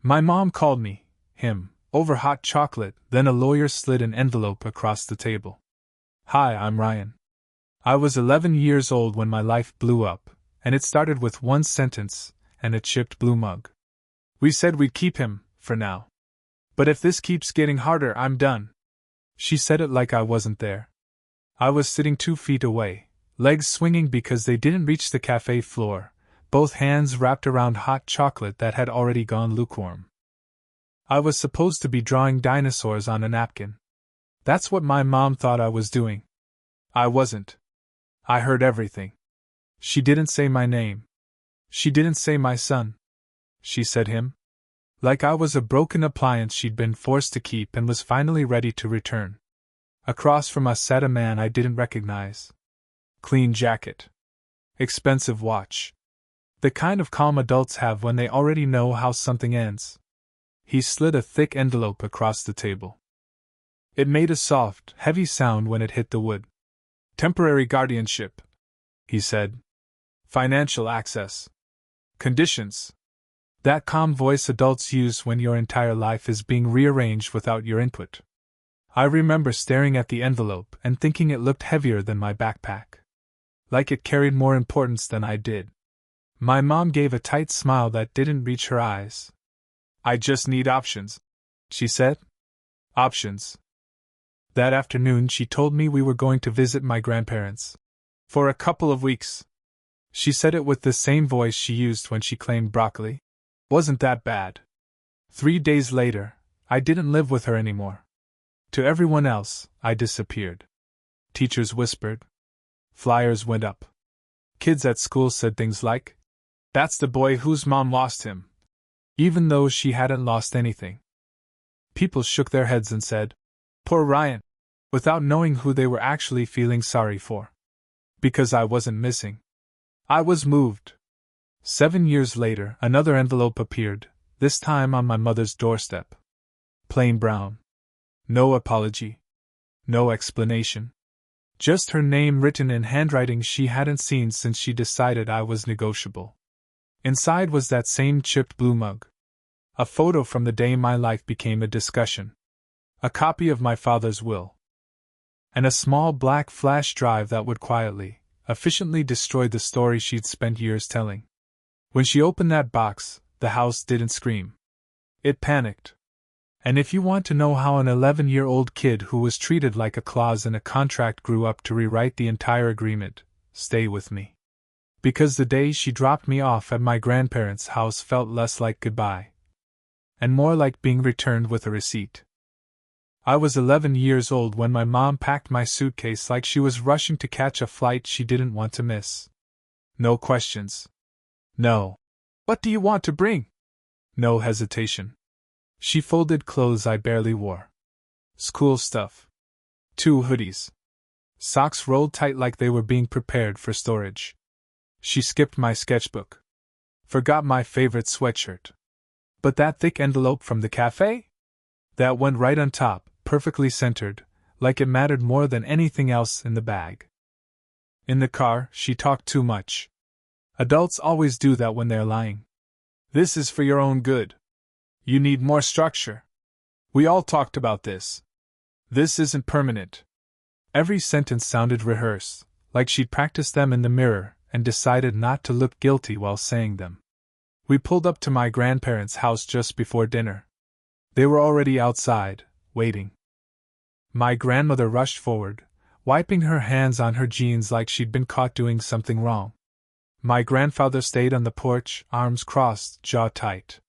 My mom called me, him, over hot chocolate, then a lawyer slid an envelope across the table. Hi, I'm Ryan. I was 11 years old when my life blew up, and it started with one sentence and a chipped blue mug. We said we'd keep him, for now. But if this keeps getting harder, I'm done. She said it like I wasn't there. I was sitting 2 feet away, legs swinging because they didn't reach the cafe floor, both hands wrapped around hot chocolate that had already gone lukewarm. I was supposed to be drawing dinosaurs on a napkin. That's what my mom thought I was doing. I wasn't. I heard everything. She didn't say my name. She didn't say my son. She said him. Like I was a broken appliance she'd been forced to keep and was finally ready to return. Across from us sat a man I didn't recognize. Clean jacket. Expensive watch. The kind of calm adults have when they already know how something ends. He slid a thick envelope across the table. It made a soft, heavy sound when it hit the wood. Temporary guardianship, he said. Financial access. Conditions. That calm voice adults use when your entire life is being rearranged without your input. I remember staring at the envelope and thinking it looked heavier than my backpack. Like it carried more importance than I did. My mom gave a tight smile that didn't reach her eyes. I just need options, she said. Options. That afternoon she told me we were going to visit my grandparents. For a couple of weeks. She said it with the same voice she used when she claimed broccoli. Wasn't that bad. 3 days later, I didn't live with her anymore. To everyone else, I disappeared. Teachers whispered. Flyers went up. Kids at school said things like, "That's the boy whose mom lost him," even though she hadn't lost anything. People shook their heads and said, "Poor Ryan," without knowing who they were actually feeling sorry for. Because I wasn't missing. I was moved. 7 years later, another envelope appeared, this time on my mother's doorstep. Plain brown. No apology. No explanation. Just her name written in handwriting she hadn't seen since she decided I was negotiable. Inside was that same chipped blue mug. A photo from the day my life became a discussion. A copy of my father's will. And a small black flash drive that would quietly, efficiently destroy the story she'd spent years telling. When she opened that box, the house didn't scream. It panicked. And if you want to know how an 11-year-old kid who was treated like a clause in a contract grew up to rewrite the entire agreement, stay with me. Because the day she dropped me off at my grandparents' house felt less like goodbye, and more like being returned with a receipt. I was 11 years old when my mom packed my suitcase like she was rushing to catch a flight she didn't want to miss. No questions. No. What do you want to bring? No hesitation. She folded clothes I barely wore. School stuff. 2 hoodies. Socks rolled tight like they were being prepared for storage. She skipped my sketchbook. Forgot my favorite sweatshirt. But that thick envelope from the cafe? That went right on top, perfectly centered, like it mattered more than anything else in the bag. In the car, she talked too much. Adults always do that when they're lying. This is for your own good. You need more structure. We all talked about this. This isn't permanent. Every sentence sounded rehearsed, like she'd practiced them in the mirror and decided not to look guilty while saying them. We pulled up to my grandparents' house just before dinner. They were already outside, waiting. My grandmother rushed forward, wiping her hands on her jeans like she'd been caught doing something wrong. My grandfather stayed on the porch, arms crossed, jaw tight.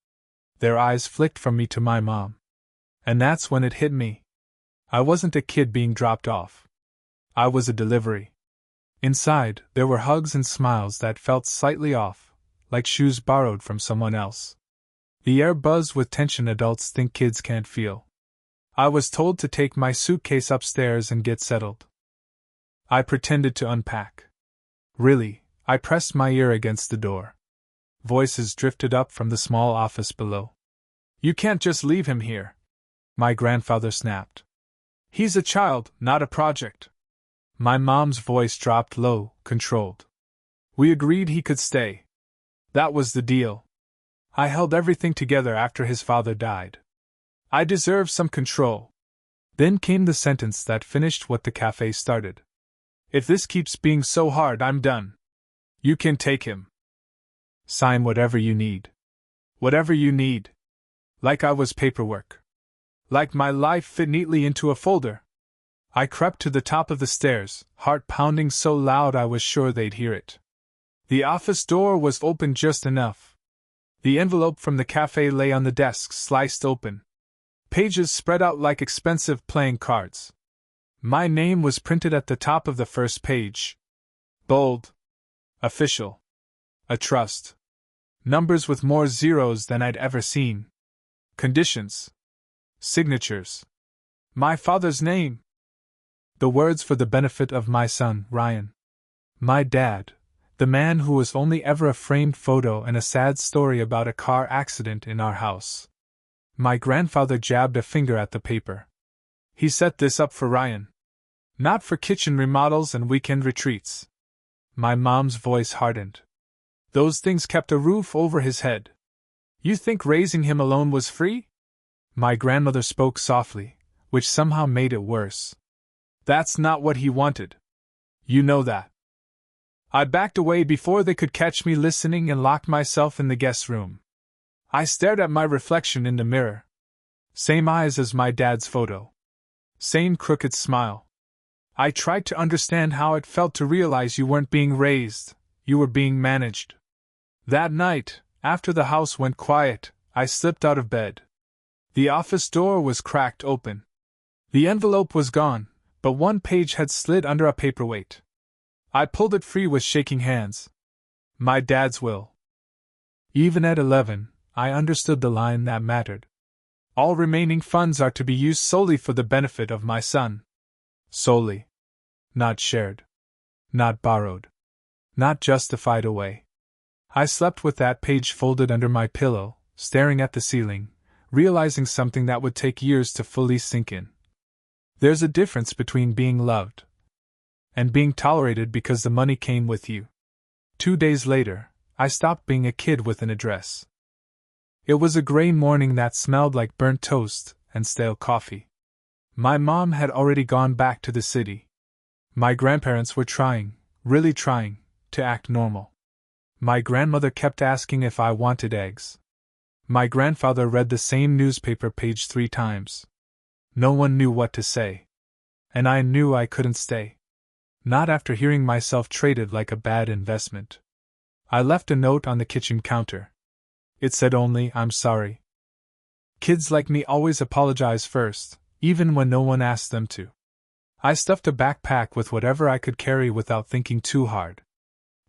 Their eyes flicked from me to my mom. And that's when it hit me. I wasn't a kid being dropped off. I was a delivery. Inside, there were hugs and smiles that felt slightly off, like shoes borrowed from someone else. The air buzzed with tension adults think kids can't feel. I was told to take my suitcase upstairs and get settled. I pretended to unpack. Really, I pressed my ear against the door. Voices drifted up from the small office below. You can't just leave him here, my grandfather snapped. He's a child, not a project. My mom's voice dropped low, controlled. We agreed he could stay. That was the deal. I held everything together after his father died. I deserve some control. Then came the sentence that finished what the cafe started. If this keeps being so hard, I'm done. You can take him. Sign whatever you need. Whatever you need. Like I was paperwork. Like my life fit neatly into a folder. I crept to the top of the stairs, heart pounding so loud I was sure they'd hear it. The office door was open just enough. The envelope from the cafe lay on the desk, sliced open. Pages spread out like expensive playing cards. My name was printed at the top of the first page. Bold. Official. A trust. Numbers with more zeros than I'd ever seen. Conditions. Signatures. My father's name. The words for the benefit of my son, Ryan. My dad, the man who was only ever a framed photo and a sad story about a car accident in our house. My grandfather jabbed a finger at the paper. He set this up for Ryan. Not for kitchen remodels and weekend retreats. My mom's voice hardened. Those things kept a roof over his head. You think raising him alone was free? My grandmother spoke softly, which somehow made it worse. That's not what he wanted. You know that. I backed away before they could catch me listening and locked myself in the guest room. I stared at my reflection in the mirror. Same eyes as my dad's photo. Same crooked smile. I tried to understand how it felt to realize you weren't being raised, you were being managed. That night, after the house went quiet, I slipped out of bed. The office door was cracked open. The envelope was gone, but one page had slid under a paperweight. I pulled it free with shaking hands. My dad's will. Even at 11, I understood the line that mattered. All remaining funds are to be used solely for the benefit of my son. Solely. Not shared. Not borrowed. Not justified away. I slept with that page folded under my pillow, staring at the ceiling, realizing something that would take years to fully sink in. There's a difference between being loved and being tolerated because the money came with you. 2 days later, I stopped being a kid with an address. It was a gray morning that smelled like burnt toast and stale coffee. My mom had already gone back to the city. My grandparents were trying, really trying, to act normal. My grandmother kept asking if I wanted eggs. My grandfather read the same newspaper page 3 times. No one knew what to say. And I knew I couldn't stay. Not after hearing myself traded like a bad investment. I left a note on the kitchen counter. It said only, "I'm sorry." Kids like me always apologize first, even when no one asks them to. I stuffed a backpack with whatever I could carry without thinking too hard.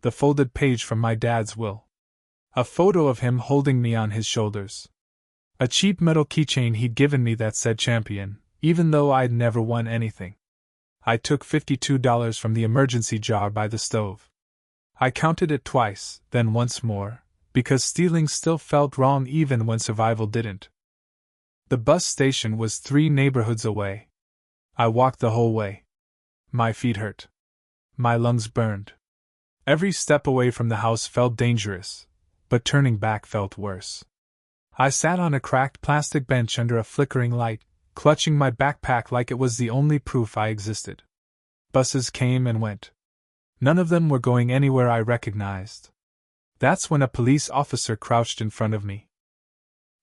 The folded page from my dad's will. A photo of him holding me on his shoulders. A cheap metal keychain he'd given me that said champion, even though I'd never won anything. I took $52 from the emergency jar by the stove. I counted it twice, then once more, because stealing still felt wrong even when survival didn't. The bus station was 3 neighborhoods away. I walked the whole way. My feet hurt. My lungs burned. Every step away from the house felt dangerous, but turning back felt worse. I sat on a cracked plastic bench under a flickering light, clutching my backpack like it was the only proof I existed. Buses came and went. None of them were going anywhere I recognized. That's when a police officer crouched in front of me.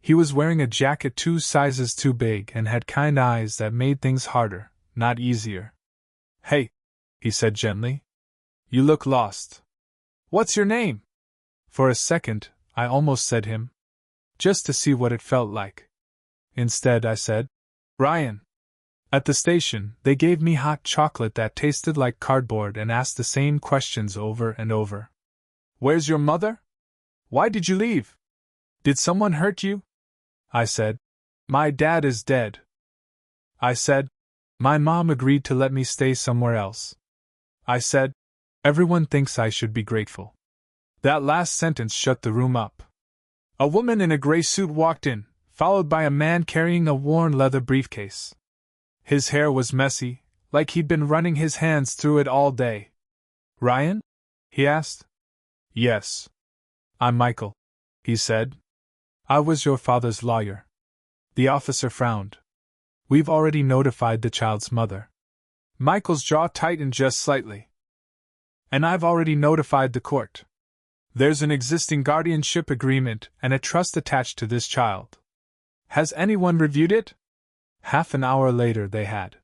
He was wearing a jacket 2 sizes too big and had kind eyes that made things harder, not easier. "Hey," he said gently. "You look lost. What's your name?" For a second, I almost said him. Just to see what it felt like. Instead, I said, "Ryan." At the station, they gave me hot chocolate that tasted like cardboard and asked the same questions over and over. "Where's your mother? Why did you leave? Did someone hurt you?" I said, "My dad is dead." I said, "My mom agreed to let me stay somewhere else." I said, "Everyone thinks I should be grateful." That last sentence shut the room up. A woman in a gray suit walked in, followed by a man carrying a worn leather briefcase. His hair was messy, like he'd been running his hands through it all day. "Ryan?" he asked. "Yes. I'm Michael," he said. I was your father's lawyer. The officer frowned. We've already notified the child's mother. Michael's jaw tightened just slightly. And I've already notified the court. There's an existing guardianship agreement and a trust attached to this child. Has anyone reviewed it? Half an hour later they had.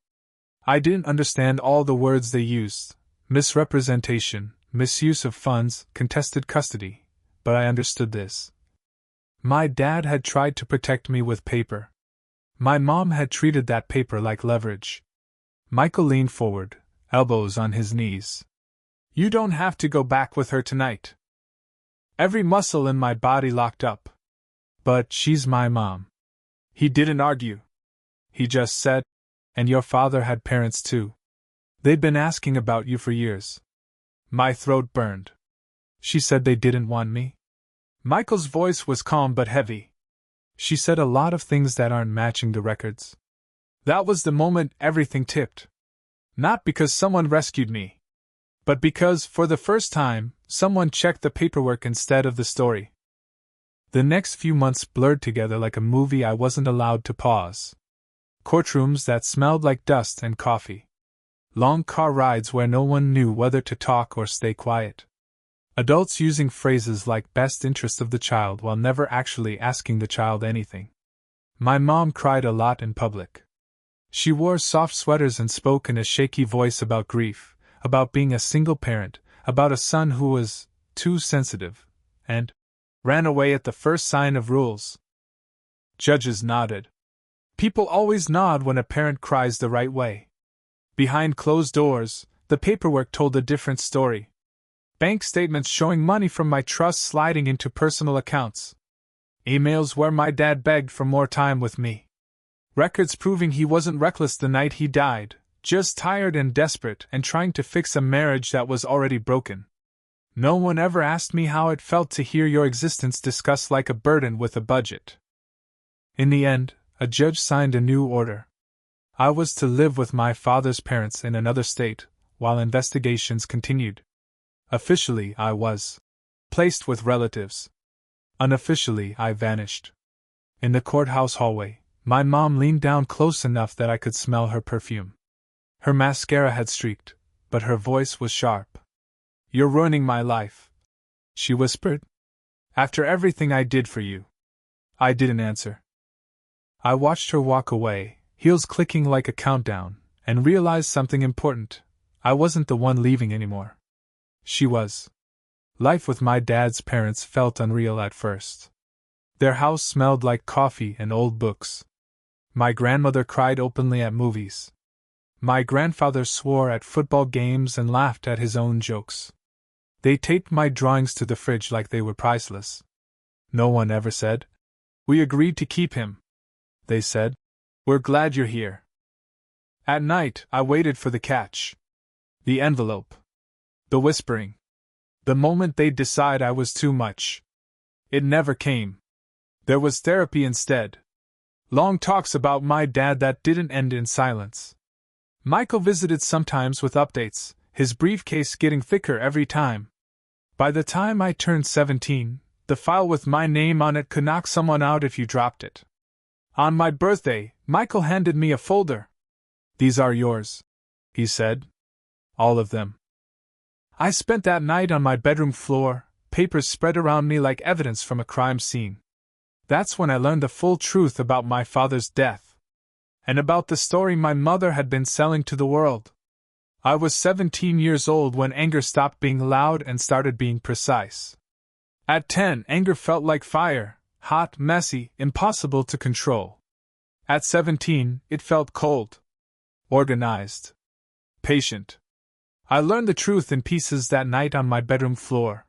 I didn't understand all the words they used: misrepresentation, misuse of funds, contested custody, but I understood this. My dad had tried to protect me with paper. My mom had treated that paper like leverage. Michael leaned forward, elbows on his knees. You don't have to go back with her tonight. Every muscle in my body locked up. But she's my mom. He didn't argue. He just said, and your father had parents too. They'd been asking about you for years. My throat burned. She said they didn't want me. Michael's voice was calm but heavy. She said a lot of things that aren't matching the records. That was the moment everything tipped. Not because someone rescued me, but because, for the first time, someone checked the paperwork instead of the story. The next few months blurred together like a movie I wasn't allowed to pause. Courtrooms that smelled like dust and coffee. Long car rides where no one knew whether to talk or stay quiet. Adults using phrases like best interest of the child while never actually asking the child anything. My mom cried a lot in public. She wore soft sweaters and spoke in a shaky voice about grief, about being a single parent, about a son who was too sensitive, and ran away at the first sign of rules. Judges nodded. People always nod when a parent cries the right way. Behind closed doors, the paperwork told a different story. Bank statements showing money from my trust sliding into personal accounts. Emails where my dad begged for more time with me. Records proving he wasn't reckless the night he died, just tired and desperate and trying to fix a marriage that was already broken. No one ever asked me how it felt to hear your existence discussed like a burden with a budget. In the end, a judge signed a new order. I was to live with my father's parents in another state, while investigations continued. Officially, I was placed with relatives. Unofficially, I vanished. In the courthouse hallway, my mom leaned down close enough that I could smell her perfume. Her mascara had streaked, but her voice was sharp. You're ruining my life, she whispered. After everything I did for you. I didn't answer. I watched her walk away, heels clicking like a countdown, and realized something important. I wasn't the one leaving anymore. She was. Life with my dad's parents felt unreal at first. Their house smelled like coffee and old books. My grandmother cried openly at movies. My grandfather swore at football games and laughed at his own jokes. They taped my drawings to the fridge like they were priceless. No one ever said, "We agreed to keep him." They said, "We're glad you're here." At night, I waited for the catch. The envelope. The whispering. The moment they'd decide I was too much. It never came. There was therapy instead. Long talks about my dad that didn't end in silence. Michael visited sometimes with updates, his briefcase getting thicker every time. By the time I turned 17, the file with my name on it could knock someone out if you dropped it. On my birthday, Michael handed me a folder. "These are yours," he said. "All of them." I spent that night on my bedroom floor, papers spread around me like evidence from a crime scene. That's when I learned the full truth about my father's death. And about the story my mother had been selling to the world. I was 17 years old when anger stopped being loud and started being precise. At 10, anger felt like fire, hot, messy, impossible to control. At 17, it felt cold. Organized. Patient. I learned the truth in pieces that night on my bedroom floor.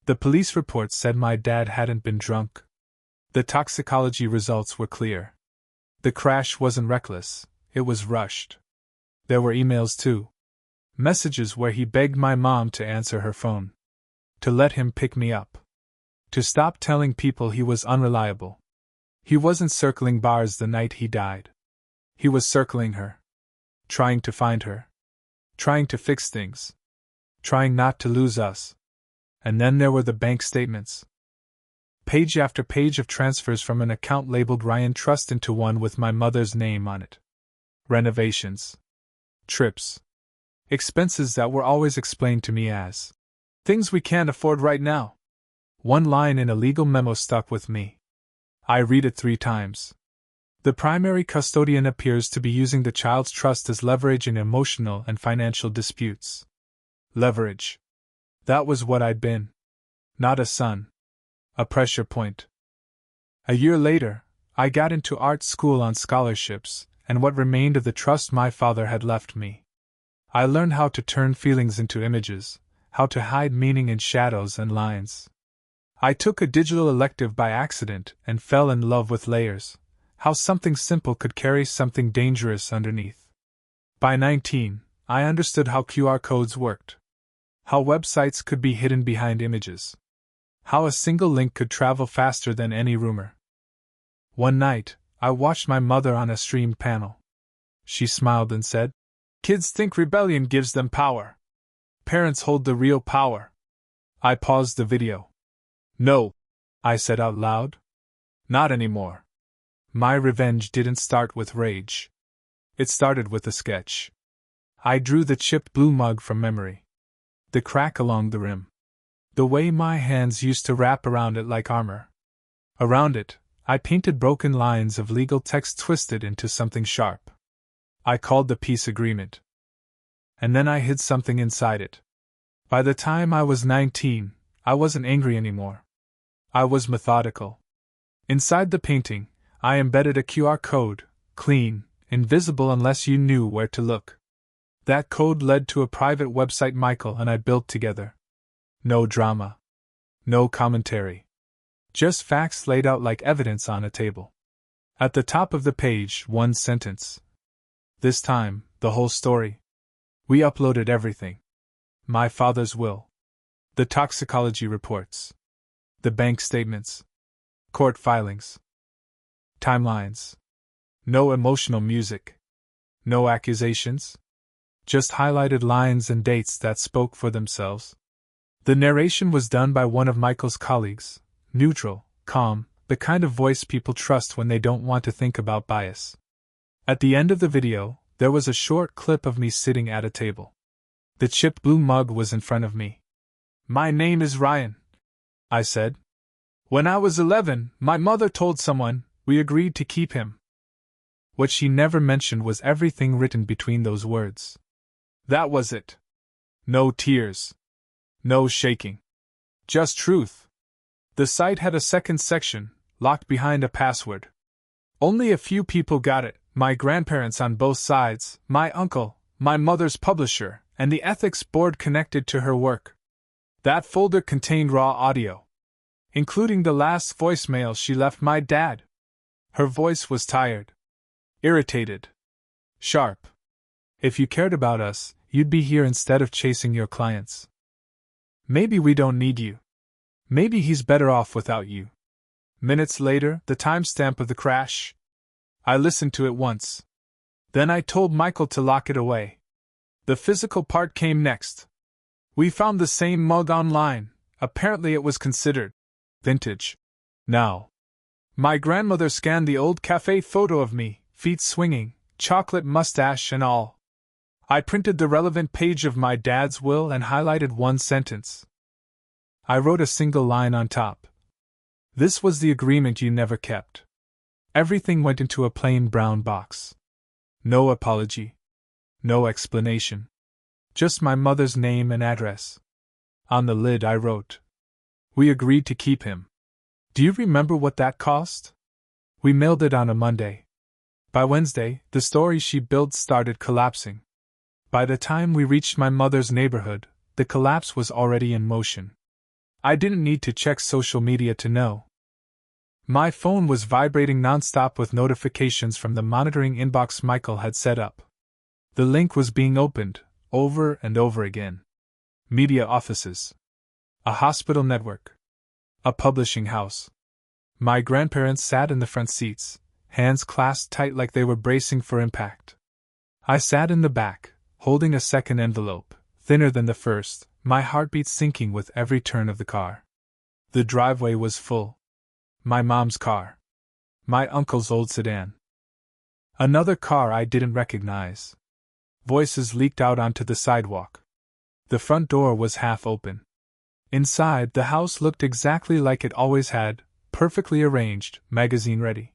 The police report said my dad hadn't been drunk. The toxicology results were clear. The crash wasn't reckless, it was rushed. There were emails too. Messages where he begged my mom to answer her phone. To let him pick me up. To stop telling people he was unreliable. He wasn't circling bars the night he died. He was circling her. Trying to find her. Trying to fix things. Trying not to lose us. And then there were the bank statements. Page after page of transfers from an account labeled Ryan Trust into one with my mother's name on it. Renovations. Trips. Expenses that were always explained to me as things we can't afford right now. One line in a legal memo stuck with me. I read it 3 times. The primary custodian appears to be using the child's trust as leverage in emotional and financial disputes. Leverage. That was what I'd been. Not a son. A pressure point. A year later, I got into art school on scholarships, and what remained of the trust my father had left me. I learned how to turn feelings into images, how to hide meaning in shadows and lines. I took a digital elective by accident and fell in love with layers, how something simple could carry something dangerous underneath. By 19, I understood how QR codes worked, how websites could be hidden behind images, how a single link could travel faster than any rumor. One night, I watched my mother on a streamed panel. She smiled and said, "Kids think rebellion gives them power. Parents hold the real power." I paused the video. "No," I said out loud. "Not anymore." My revenge didn't start with rage. It started with a sketch. I drew the chipped blue mug from memory. The crack along the rim. The way my hands used to wrap around it like armor. Around it, I painted broken lines of legal text twisted into something sharp. I called the peace agreement. And then I hid something inside it. By the time I was 19, I wasn't angry anymore. I was methodical. Inside the painting, I embedded a QR code, clean, invisible unless you knew where to look. That code led to a private website Michael and I built together. No drama. No commentary. Just facts laid out like evidence on a table. At the top of the page, one sentence. This time, the whole story. We uploaded everything. My father's will. The toxicology reports. The bank statements. Court filings. Timelines. No emotional music. No accusations. Just highlighted lines and dates that spoke for themselves. The narration was done by one of Michael's colleagues, neutral, calm, the kind of voice people trust when they don't want to think about bias. At the end of the video, there was a short clip of me sitting at a table. The chipped blue mug was in front of me. "My name is Ryan," I said. "When I was 11, my mother told someone, we agreed to keep him." What she never mentioned was everything written between those words. That was it. No tears. No shaking. Just truth. The site had a second section, locked behind a password. Only a few people got it, my grandparents on both sides, my uncle, my mother's publisher, and the ethics board connected to her work. That folder contained raw audio, including the last voicemail she left my dad. Her voice was tired. Irritated. Sharp. "If you cared about us, you'd be here instead of chasing your clients. Maybe we don't need you. Maybe he's better off without you." Minutes later, the timestamp of the crash. I listened to it once. Then I told Michael to lock it away. The physical part came next. We found the same mug online. Apparently it was considered vintage. Now. My grandmother scanned the old cafe photo of me, feet swinging, chocolate mustache and all. I printed the relevant page of my dad's will and highlighted one sentence. I wrote a single line on top. "This was the agreement you never kept." Everything went into a plain brown box. No apology. No explanation. Just my mother's name and address. On the lid I wrote, "We agreed to keep him." Do you remember what that cost? We mailed it on a Monday. By Wednesday, the story she built started collapsing. By the time we reached my mother's neighborhood, the collapse was already in motion. I didn't need to check social media to know. My phone was vibrating nonstop with notifications from the monitoring inbox Michael had set up. The link was being opened, over and over again. Media offices. A hospital network. A publishing house. My grandparents sat in the front seats, hands clasped tight like they were bracing for impact. I sat in the back, holding a second envelope, thinner than the first, my heartbeat sinking with every turn of the car. The driveway was full. My mom's car. My uncle's old sedan. Another car I didn't recognize. Voices leaked out onto the sidewalk. The front door was half open. Inside, the house looked exactly like it always had, perfectly arranged, magazine ready.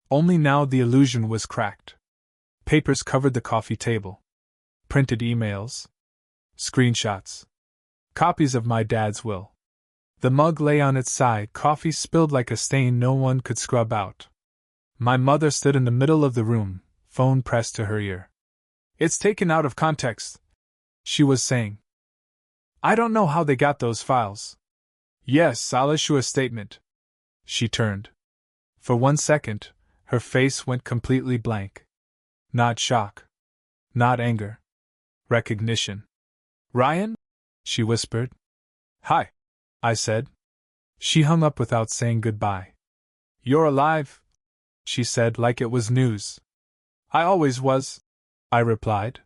Only now the illusion was cracked. Papers covered the coffee table. Printed emails. Screenshots. Copies of my dad's will. The mug lay on its side, coffee spilled like a stain no one could scrub out. My mother stood in the middle of the room, phone pressed to her ear. "It's taken out of context," she was saying. "I don't know how they got those files." "Yes, I'll issue a statement." She turned. For 1 second, her face went completely blank. Not shock. Not anger. Recognition. "Ryan?" she whispered. "Hi," I said. She hung up without saying goodbye. "You're alive," she said like it was news. "I always was," I replied.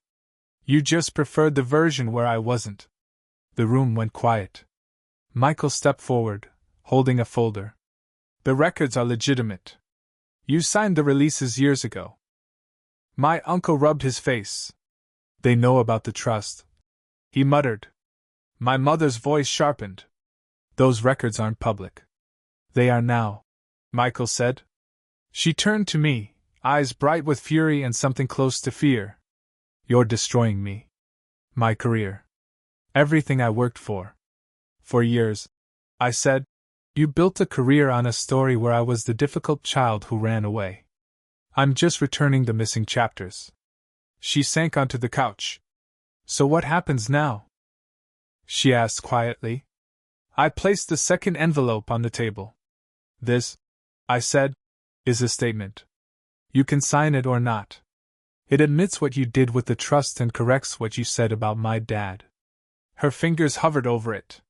"You just preferred the version where I wasn't." The room went quiet. Michael stepped forward, holding a folder. "The records are legitimate. You signed the releases years ago." My uncle rubbed his face. "They know about the trust," he muttered. My mother's voice sharpened. "Those records aren't public." "They are now," Michael said. She turned to me, eyes bright with fury and something close to fear. "You're destroying me. My career. Everything I worked for. For years," I said. "You built a career on a story where I was the difficult child who ran away. I'm just returning the missing chapters." She sank onto the couch. "So what happens now?" she asked quietly. I placed the second envelope on the table. "This," I said, "is a statement. You can sign it or not. It admits what you did with the trust and corrects what you said about my dad." Her fingers hovered over it.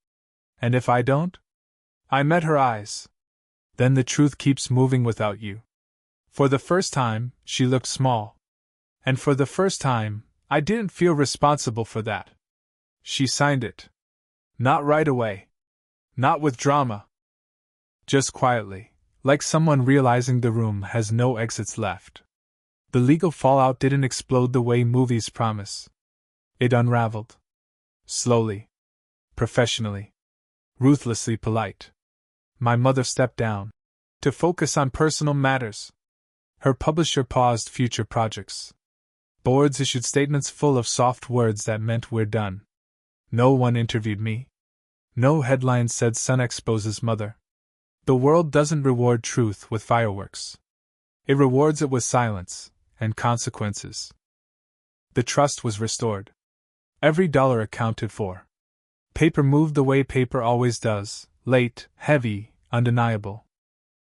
"And if I don't?" I met her eyes. "Then the truth keeps moving without you." For the first time, she looked small. And for the first time, I didn't feel responsible for that. She signed it. Not right away. Not with drama. Just quietly, like someone realizing the room has no exits left. The legal fallout didn't explode the way movies promise. It unraveled. Slowly. Professionally. Ruthlessly polite. My mother stepped down. To focus on personal matters. Her publisher paused future projects. Boards issued statements full of soft words that meant we're done. No one interviewed me. No headline said son exposes mother. The world doesn't reward truth with fireworks. It rewards it with silence and consequences. The trust was restored. Every dollar accounted for. Paper moved the way paper always does, late, heavy, undeniable.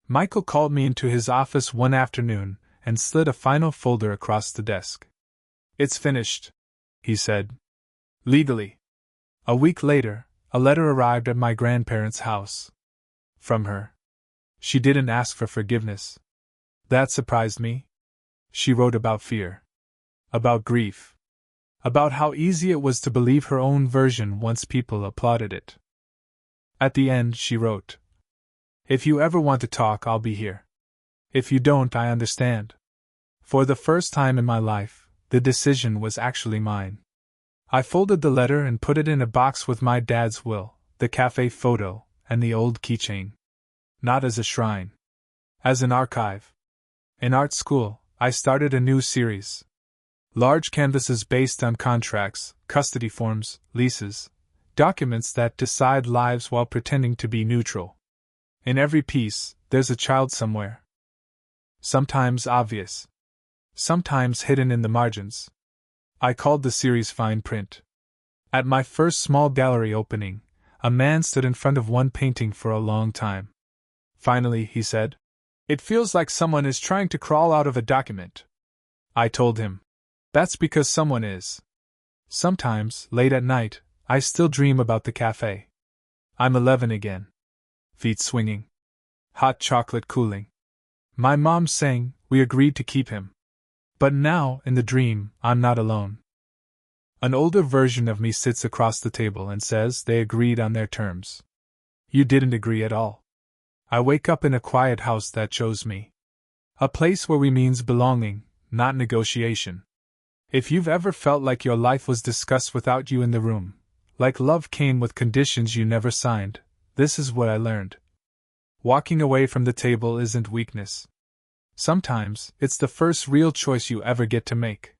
Michael called me into his office one afternoon and slid a final folder across the desk. "It's finished," he said. "Legally." A week later, a letter arrived at my grandparents' house. From her. She didn't ask for forgiveness. That surprised me. She wrote about fear. About grief. About how easy it was to believe her own version once people applauded it. At the end, she wrote, "If you ever want to talk, I'll be here. If you don't, I understand." For the first time in my life, the decision was actually mine. I folded the letter and put it in a box with my dad's will, the cafe photo, and the old keychain. Not as a shrine. As an archive. In art school, I started a new series. Large canvases based on contracts, custody forms, leases, documents that decide lives while pretending to be neutral. In every piece, there's a child somewhere. Sometimes obvious. Sometimes hidden in the margins. I called the series Fine Print. At my first small gallery opening, a man stood in front of one painting for a long time. Finally, he said, "It feels like someone is trying to crawl out of a document." I told him, "That's because someone is." Sometimes, late at night, I still dream about the cafe. I'm 11 again. Feet swinging. Hot chocolate cooling. My mom saying, we agreed to keep him. But now, in the dream, I'm not alone. An older version of me sits across the table and says they agreed on their terms. You didn't agree at all. I wake up in a quiet house that chose me. A place where we means belonging, not negotiation. If you've ever felt like your life was discussed without you in the room, like love came with conditions you never signed, this is what I learned. Walking away from the table isn't weakness. Sometimes, it's the first real choice you ever get to make.